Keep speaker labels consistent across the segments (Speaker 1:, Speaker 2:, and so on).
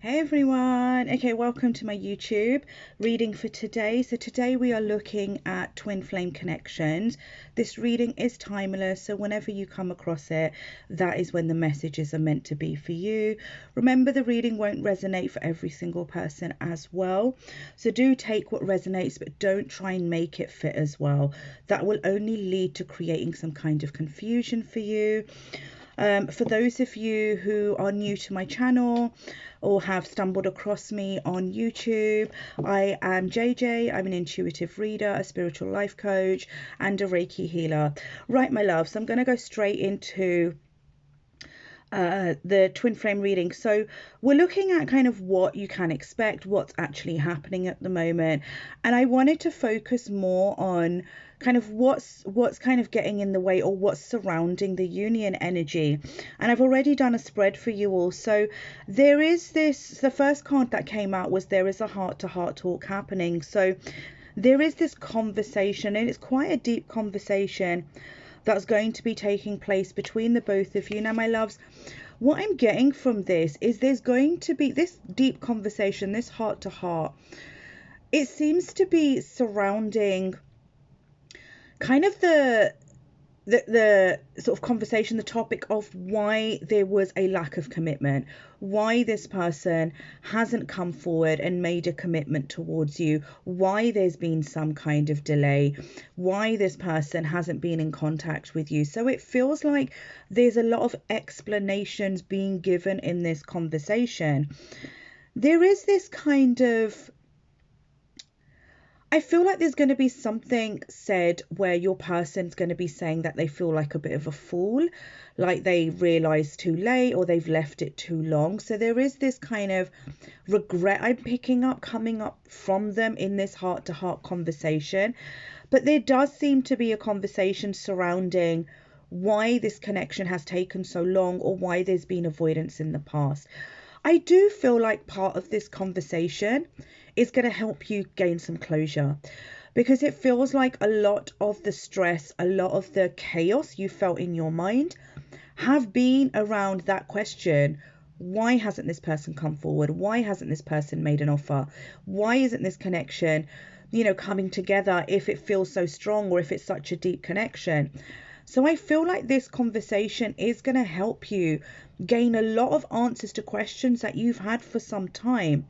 Speaker 1: Hey everyone. Okay, welcome to my YouTube reading for today. So today we are looking at twin flame connections. This reading is timeless, so whenever you come across it, that is when the messages are meant to be for you. Remember, the reading won't resonate for every single person as well. So do take what resonates, but don't try and make it fit as well. That will only lead to creating some kind of confusion for you. For those of you who are new to my channel or have stumbled across me on YouTube, I am JJ. I'm an intuitive reader, a spiritual life coach, and a Reiki healer. Right, my love, so I'm going to go straight into the twin flame reading. So we're looking at kind of what you can expect, what's actually happening at the moment, and I wanted to focus more on kind of what's kind of getting in the way or what's surrounding the union energy. And I've already done a spread for you all. So there is the first card that came out was there is a heart-to-heart talk happening. So there is this conversation, and it's quite a deep conversation that's going to be taking place between the both of you. Now, my loves, what I'm getting from this is there's going to be this deep conversation, this heart to heart. It seems to be surrounding kind of the sort of conversation, the topic of why there was a lack of commitment, why this person hasn't come forward and made a commitment towards you, why there's been some kind of delay, why this person hasn't been in contact with you. So it feels like there's a lot of explanations being given in this conversation. There is this kind of, I feel like there's going to be something said where your person's going to be saying that they feel like a bit of a fool, like they realised too late or they've left it too long. So there is this kind of regret I'm picking up coming up from them in this heart-to-heart conversation. But there does seem to be a conversation surrounding why this connection has taken so long or why there's been avoidance in the past. I do feel like part of this conversation is going to help you gain some closure, because it feels like a lot of the stress, a lot of the chaos you felt in your mind have been around that question. Why hasn't this person come forward? Why hasn't this person made an offer? Why isn't this connection, coming together if it feels so strong or if it's such a deep connection? So I feel like this conversation is going to help you gain a lot of answers to questions that you've had for some time.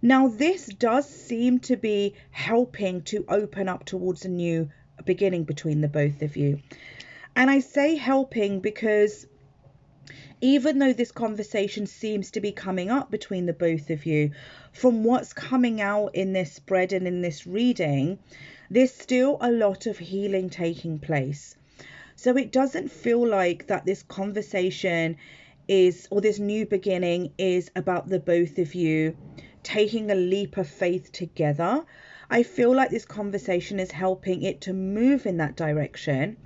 Speaker 1: Now, this does seem to be helping to open up towards a new beginning between the both of you. And I say helping because even though this conversation seems to be coming up between the both of you, from what's coming out in this spread and in this reading, there's still a lot of healing taking place. So it doesn't feel like that this conversation is, or this new beginning is about the both of you taking a leap of faith together. I feel like this conversation is helping it to move in that direction.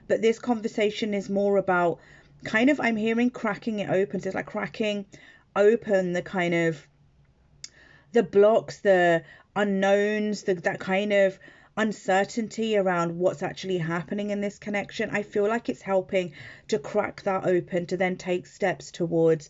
Speaker 1: But this conversation is more about kind of, I'm hearing cracking it open. So it's like cracking open the kind of the blocks, the unknowns, that kind of uncertainty around what's actually happening in this connection. I feel like it's helping to crack that open to then take steps towards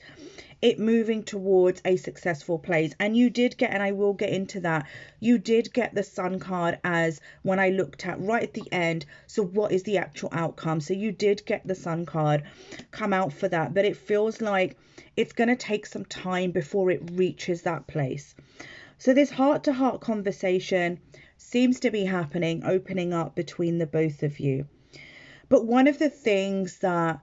Speaker 1: it moving towards a successful place. And you did get, and I will get into that, you did get the Sun card as when I looked at right at the end. So what is the actual outcome? So you did get the Sun card come out for that, but it feels like it's going to take some time before it reaches that place. So this heart-to-heart conversation seems to be happening, opening up between the both of you. But one of the things that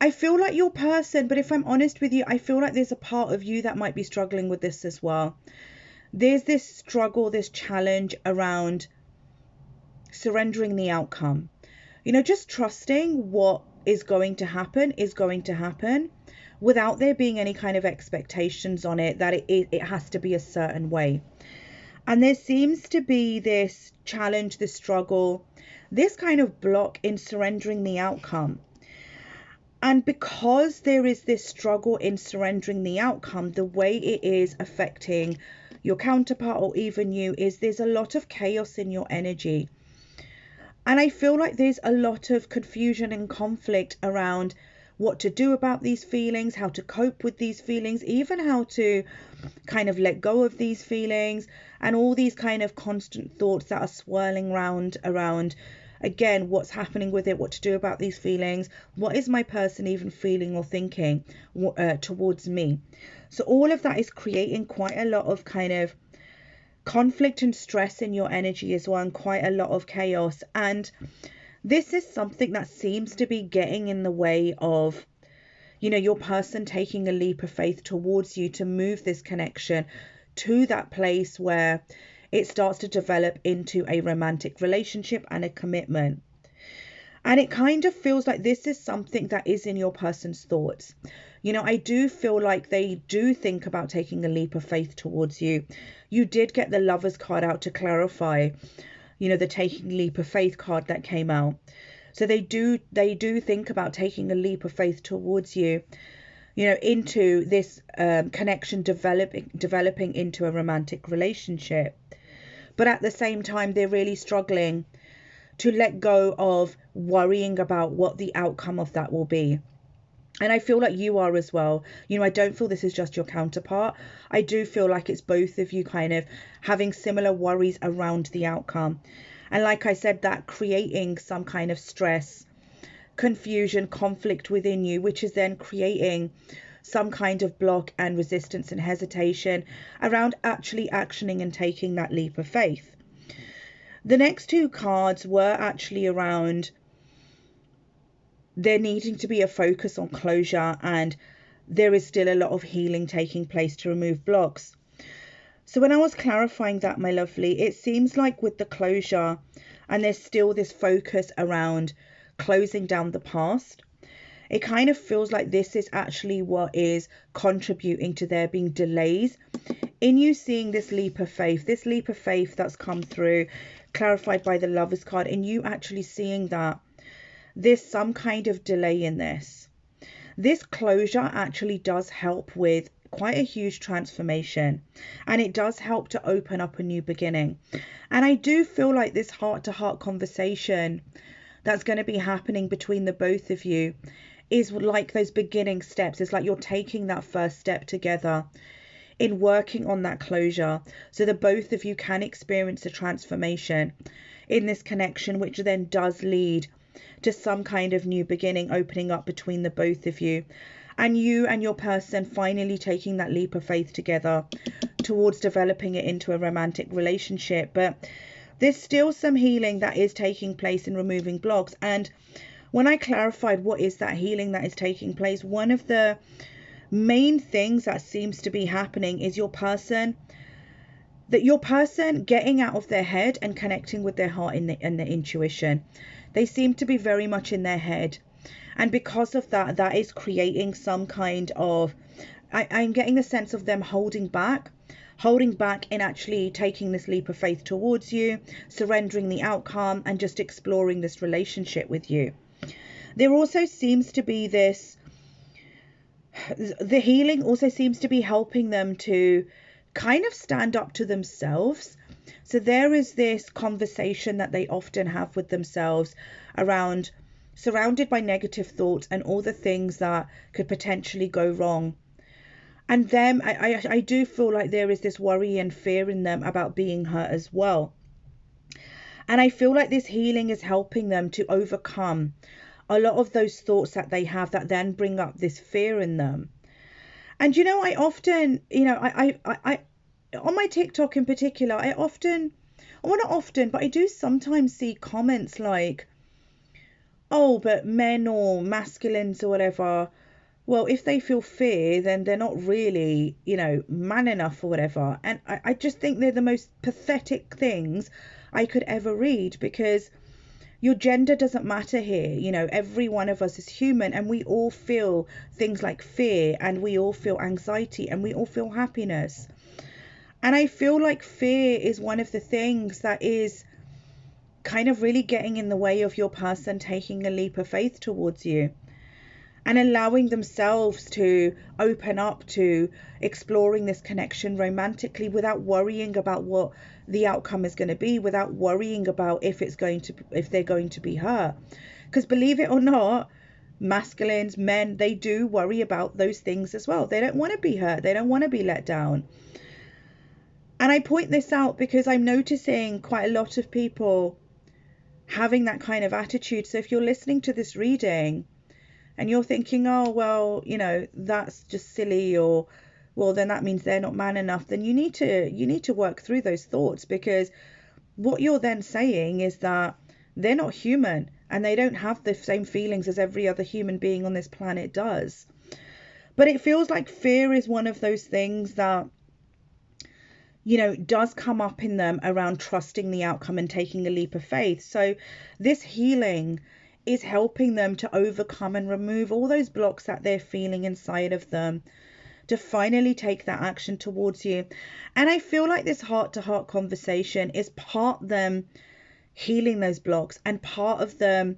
Speaker 1: I feel like your person, but if I'm honest with you, I feel like there's a part of you that might be struggling with this as well. There's this struggle, this challenge around surrendering the outcome. Just trusting what is going to happen without there being any kind of expectations on it, that it has to be a certain way. And there seems to be this challenge, this struggle, this kind of block in surrendering the outcome. And because there is this struggle in surrendering the outcome, the way it is affecting your counterpart or even you is there's a lot of chaos in your energy. And I feel like there's a lot of confusion and conflict around what to do about these feelings, how to cope with these feelings, even how to kind of let go of these feelings, and all these kind of constant thoughts that are swirling round around, again, what's happening with it, what to do about these feelings, what is my person even feeling or thinking towards me. So all of that is creating quite a lot of kind of conflict and stress in your energy as well, and quite a lot of chaos. And this is something that seems to be getting in the way of, you know, your person taking a leap of faith towards you to move this connection to that place where it starts to develop into a romantic relationship and a commitment. And it kind of feels like this is something that is in your person's thoughts. You know, I do feel like they do think about taking a leap of faith towards you. You did get the Lovers card out to clarify, you know, the taking leap of faith card that came out. So they do think about taking a leap of faith towards you, you know, into this connection developing into a romantic relationship. But at the same time, they're really struggling to let go of worrying about what the outcome of that will be. And I feel like you are as well. You know, I don't feel this is just your counterpart. I do feel like it's both of you kind of having similar worries around the outcome. And like I said, that creating some kind of stress, confusion, conflict within you, which is then creating some kind of block and resistance and hesitation around actually actioning and taking that leap of faith. The next two cards were actually around there needing to be a focus on closure, and there is still a lot of healing taking place to remove blocks. So when I was clarifying that, my lovely, it seems like with the closure, and there's still this focus around closing down the past, it kind of feels like this is actually what is contributing to there being delays in you seeing this leap of faith that's come through, clarified by the Lovers card, and you actually seeing that there's some kind of delay in this. This closure actually does help with quite a huge transformation, and it does help to open up a new beginning. And I do feel like this heart-to-heart conversation that's going to be happening between the both of you is like those beginning steps. It's like you're taking that first step together in working on that closure, so that both of you can experience a transformation in this connection, which then does lead to some kind of new beginning opening up between the both of you, and you and your person finally taking that leap of faith together towards developing it into a romantic relationship. But there's still some healing that is taking place in removing blocks. And when I clarified what is that healing that is taking place, one of the main things that seems to be happening is your person getting out of their head and connecting with their heart and their intuition. They seem to be very much in their head, and because of that, that is creating some kind of, I'm getting the sense of them holding back in actually taking this leap of faith towards you, surrendering the outcome, and just exploring this relationship with you. There also seems to be this, the healing also seems to be helping them to kind of stand up to themselves. So there is this conversation that they often have with themselves around, surrounded by negative thoughts and all the things that could potentially go wrong. And them, I do feel like there is this worry and fear in them about being hurt as well. And I feel like this healing is helping them to overcome a lot of those thoughts that they have that then bring up this fear in them. And, you know, I often, you know, I on my TikTok in particular, well, not often, but I do sometimes see comments like, oh, but men or masculines or whatever, well, if they feel fear, then they're not really, you know, man enough or whatever. And I just think they're the most pathetic things I could ever read, because your gender doesn't matter here. You know, every one of us is human, and we all feel things like fear, and we all feel anxiety, and we all feel happiness. And I feel like fear is one of the things that is kind of really getting in the way of your person taking a leap of faith towards you and allowing themselves to open up to exploring this connection romantically without worrying about what the outcome is going to be, without worrying about if they're going to be hurt. Because believe it or not, masculines, men, they do worry about those things as well. They don't want to be hurt. They don't want to be let down. And I point this out because I'm noticing quite a lot of people having that kind of attitude. So if you're listening to this reading and you're thinking, oh, well, you know, that's just silly, or, well, then that means they're not man enough, then you need to work through those thoughts, because what you're then saying is that they're not human and they don't have the same feelings as every other human being on this planet does. But it feels like fear is one of those things that, you know, does come up in them around trusting the outcome and taking a leap of faith. So this healing is helping them to overcome and remove all those blocks that they're feeling inside of them, to finally take that action towards you. And I feel like this heart-to-heart conversation is part them healing those blocks and part of them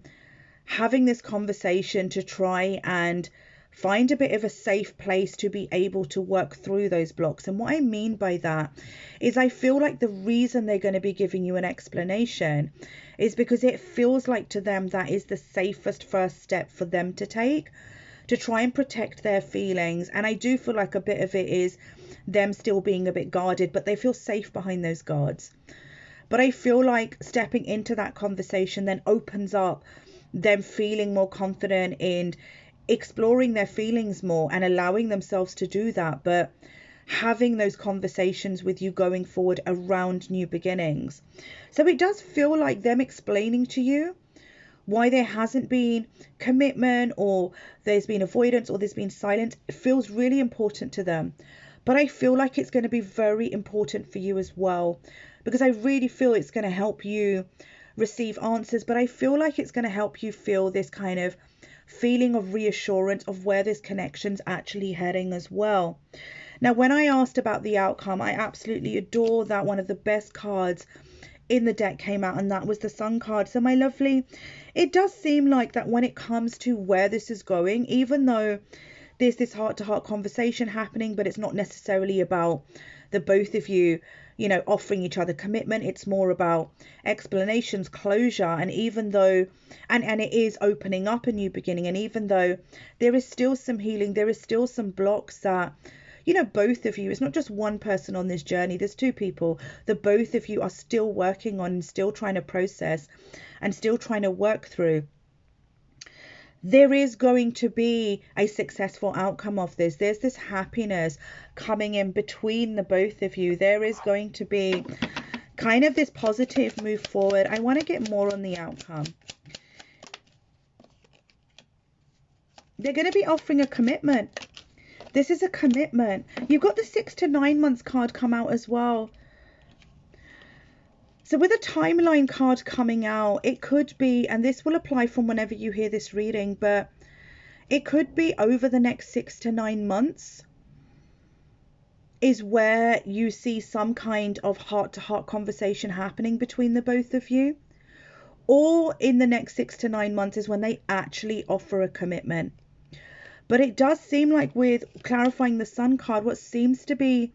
Speaker 1: having this conversation to try and find a bit of a safe place to be able to work through those blocks. And what I mean by that is I feel like the reason they're going to be giving you an explanation is because it feels like to them that is the safest first step for them to take, to try and protect their feelings. And I do feel like a bit of it is them still being a bit guarded, but they feel safe behind those guards. But I feel like stepping into that conversation then opens up them feeling more confident in exploring their feelings more and allowing themselves to do that, but having those conversations with you going forward around new beginnings. So it does feel like them explaining to you why there hasn't been commitment, or there's been avoidance, or there's been silence. It feels really important to them. But I feel like it's going to be very important for you as well, because I really feel it's going to help you receive answers, but I feel like it's going to help you feel this kind of feeling of reassurance of where this connection's actually heading as well. Now, when I asked about the outcome, I absolutely adore that one of the best cards in the deck came out, and that was the Sun card. So my lovely, it does seem like that when it comes to where this is going, even though there's this heart-to-heart conversation happening, but it's not necessarily about the both of you, you know, offering each other commitment. It's more about explanations, closure. And even though, and it is opening up a new beginning, and even though there is still some healing, there is still some blocks that, you know, both of you, it's not just one person on this journey, there's two people, the both of you are still working on and still trying to process and still trying to work through. There is going to be a successful outcome of this. There's this happiness coming in between the both of you. There is going to be kind of this positive move forward. I want to get more on the outcome. They're going to be offering a commitment. This is a commitment. You've got the 6 to 9 months card come out as well. So with a timeline card coming out, it could be, and this will apply from whenever you hear this reading, but it could be over the next 6 to 9 months is where you see some kind of heart-to-heart conversation happening between the both of you. Or in the next 6 to 9 months is when they actually offer a commitment. But it does seem like, with clarifying the Sun card, what seems to be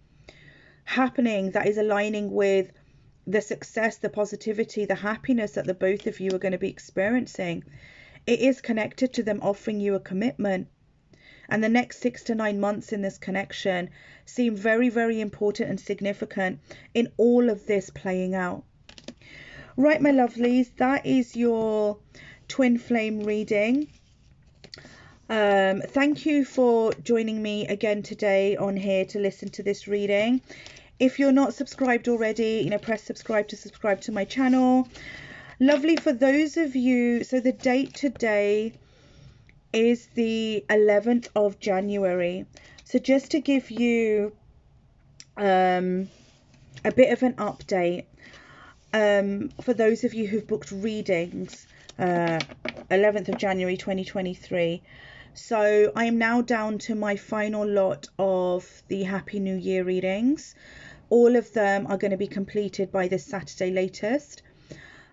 Speaker 1: happening that is aligning with the success, the positivity, the happiness that the both of you are going to be experiencing, it is connected to them offering you a commitment. And the next 6 to 9 months in this connection seem very, very important and significant in all of this playing out. Right, my lovelies, that is your twin flame reading. Thank you for joining me again today on here to listen to this reading. If you're not subscribed already, you know, press subscribe to subscribe to my channel. Lovely. For those of you, so the date today is the 11th of January. So just to give you a bit of an update, for those of you who've booked readings, 11th of January 2023. So I am now down to my final lot of the Happy New Year readings. All of them are going to be completed by this Saturday latest,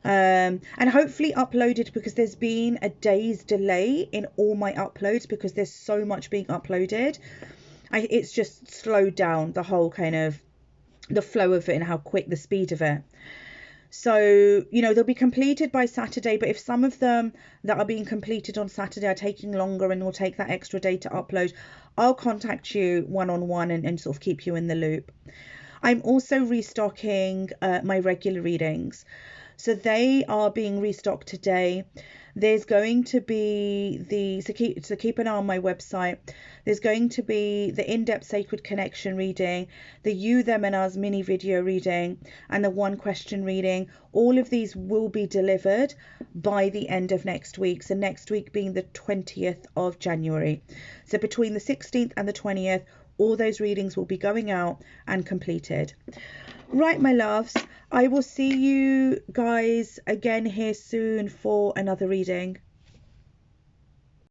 Speaker 1: and hopefully uploaded, because there's been a day's delay in all my uploads because there's so much being uploaded. It's just slowed down the whole kind of the flow of it and how quick the speed of it. So, you know, they'll be completed by Saturday, but if some of them that are being completed on Saturday are taking longer and will take that extra day to upload, I'll contact you one-on-one and sort of keep you in the loop. I'm also restocking my regular readings. So they are being restocked today. There's going to be so keep an eye on my website. There's going to be the in-depth Sacred Connection reading, the You, Them and Us mini video reading, and the one question reading. All of these will be delivered by the end of next week. So next week being the 20th of January. So between the 16th and the 20th, all those readings will be going out and completed. Right, my loves, I will see you guys again here soon for another reading.